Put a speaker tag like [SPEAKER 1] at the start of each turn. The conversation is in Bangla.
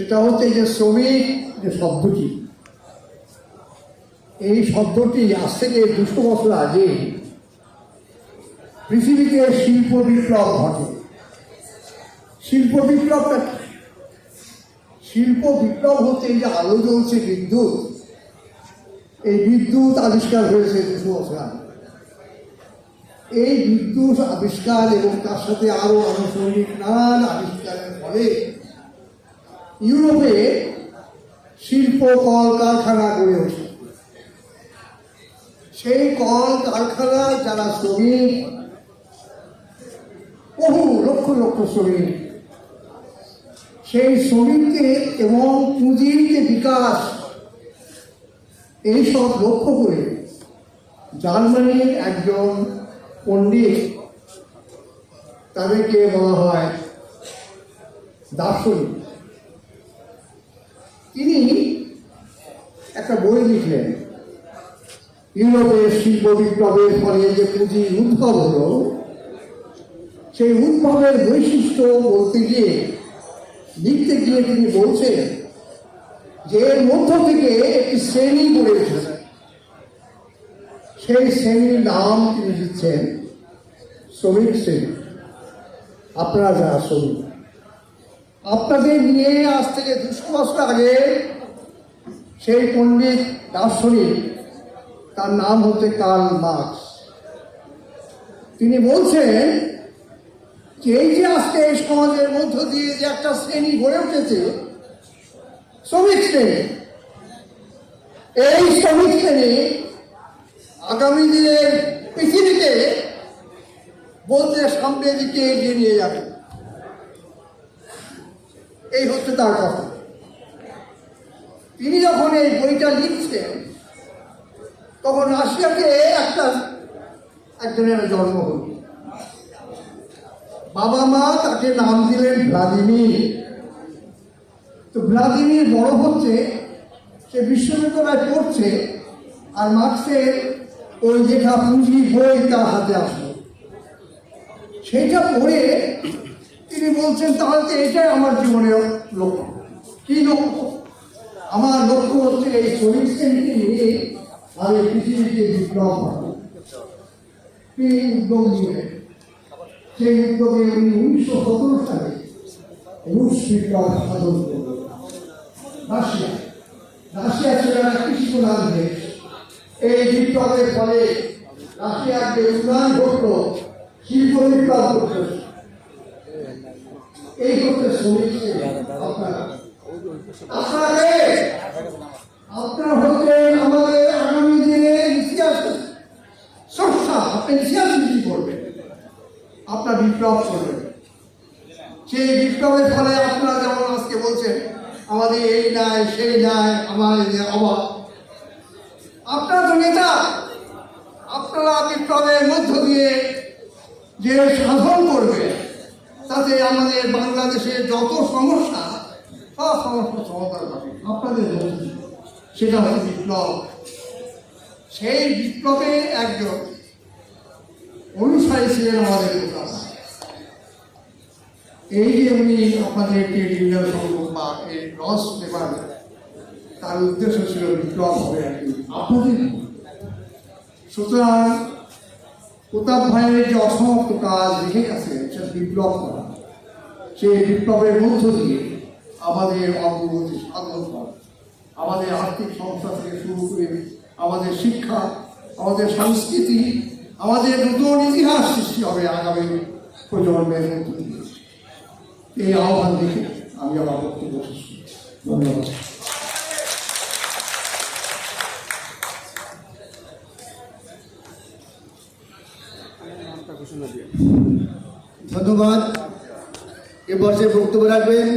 [SPEAKER 1] সেটা হচ্ছে যে শ্রমিক যে শব্দটি, এই শব্দটি আজ থেকে 200 বছর আগে পৃথিবীতে শিল্প বিপ্লব ঘটে। শিল্প বিপ্লবটা কি? শিল্প বিপ্লব হচ্ছে এই যে আলো জ্বলছে বিদ্যুৎ, এই বিদ্যুৎ আবিষ্কার হয়েছে 200 বছর আগে। এই বিদ্যুৎ আবিষ্কার এবং তার সাথে আরো আনুষঙ্গিক নানান আবিষ্কারের ফলে ইউরোপে শিল্প কল কারখানা গড়ে ওঠে। সেই কল কারখানার যারা শ্রমিক, বহু লক্ষ লক্ষ শ্রমিক, সেই শ্রমিককে এবং পুঁজির যে বিকাশ, এইসব লক্ষ্য করে জার্মানির একজন পণ্ডিত, তাদেরকে বলা হয় দার্শনিক, তিনি একটা বই লিখলেন। ইউরোপের শিল্প বিপ্লবের ফলে যে পুঁজির উদ্ভব হলো, সেই উদ্ভবের বৈশিষ্ট্য বলতে গিয়ে, লিখতে গিয়ে তিনি বলছেন যে এর মধ্য থেকে একটি শ্রেণী গড়ে উঠেছে। সেই শ্রেণীর নাম তিনি দিচ্ছেন শ্রমিক শ্রেণী। আপনারা যারা শ্রমিক, আপনাদের নিয়ে আজ থেকে 200 বছর আগে সেই পণ্ডিত দার্শনিক, তার নাম হচ্ছে কার্ল মার্কস, তিনি বলছেন যে এই যে আজকে এই সমাজের মধ্য দিয়ে যে একটা শ্রেণী গড়ে উঠেছে, শ্রমিক শ্রেণী, এই শ্রমিক শ্রেণী আগামী দিনের পৃথিবীতে বলতে সামনের দিকে এগিয়ে নিয়ে যাবে। এই হচ্ছে তার কথা। তিনি যখন এই বইটা লিখছেন, তখন রাশিয়াতে একজনের জন্ম হল। বাবা মা তাকে নাম দিলেন ভ্লাদিমির। তো ভ্লাদিমির বড় হচ্ছে, সে বিশ্ববিদ্যালয়ে পড়ছে, আর মার্কসের ওই লেখা পুঁজি বই তার হাতে আসলো। সেইটা পড়ে তিনি বলছেন, তাহলে তো এটাই আমার জীবনের লক্ষ্য। কি লক্ষ্য? আমার লক্ষ্য হচ্ছে এই শ্রমিক শ্রেণীকে নিয়ে আমি পৃথিবীতে বিপ্লব করব। তিনি উদ্যোগ নিলেন। সেই উদ্যোগে উনি 1917 সালে রুশ বিপ্লব সাধন করলেন। রাশিয়া ছিল একটা কৃষিপ্রধান দেশ। এই বিপ্লবের ফলে রাশিয়ার যে উন্নয়ন ঘটল, শিল্প বিপ্লব ঘটল, এই করতে শ্রমিক আপনারা হচ্ছেন আমাদের আগামী দিনের ইতিহাস স্রষ্টা। আপনি ইতিহাস সৃষ্টি করবেন, আপনার বিপ্লব করবেন। সেই বিপ্লবের ফলে আপনারা যেমন আজকে বলছেন আমাদের এই নাই সেই নাই, আমাদের অভাব, আপনারা তো নেতা। আপনারা বিপ্লবের মধ্য দিয়ে যে সাধন করবে, তাতে আমাদের বাংলাদেশের যত সমস্যা, সব সমস্যার সমাধান হবে আপনাদের মধ্যে। সেটা হচ্ছে বিপ্লব। সেই বিপ্লবে একজন অনুসারী ছিলেন আমাদের নেতা। এই যে উনি আপনাদেরকে ডিভিশন সংগ্রহ বা এই রস পেপার, তার উদ্দেশ্য ছিল বিপ্লব হবে আপনাদের। সুতরাং প্রতাপ ভাইয়ের যে অসমাপ্ত কাজ রেখে গেছে, সে বিপ্লব করা। সেই বিপ্লবের মধ্য দিয়ে আমাদের অগ্রগতি সাধন করা, আমাদের আর্থিক সংস্থা থেকে শুরু করে আমাদের শিক্ষা, আমাদের সংস্কৃতি, আমাদের নতুন ইতিহাস সৃষ্টি হবে আগামী প্রজন্মের মধ্য দিয়ে। এই আহ্বান দেখে আমি আমার বক্তব্য শেষ করছি। ধন্যবাদ।
[SPEAKER 2] ধন্যবাদ। এ বর্ষে বক্তব্য রাখবেন